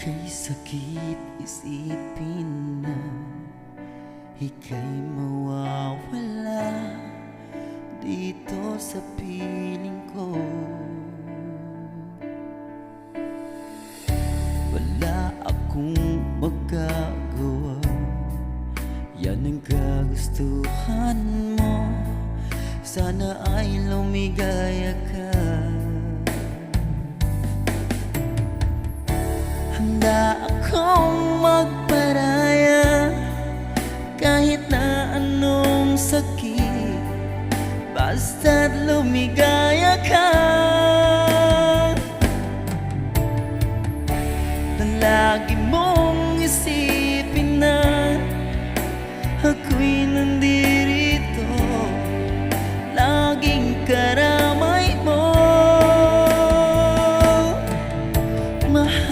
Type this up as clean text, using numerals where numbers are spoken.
Kay sakit isipin na ika'y mawawala dito sa piling ko. Wala akong magagawa, yan ang kagustuhan mo. Sana ay lumigaya ka. Handa akong magparaya kahit na anong sakit, basta't lumigaya ka. Na lagi mong isipin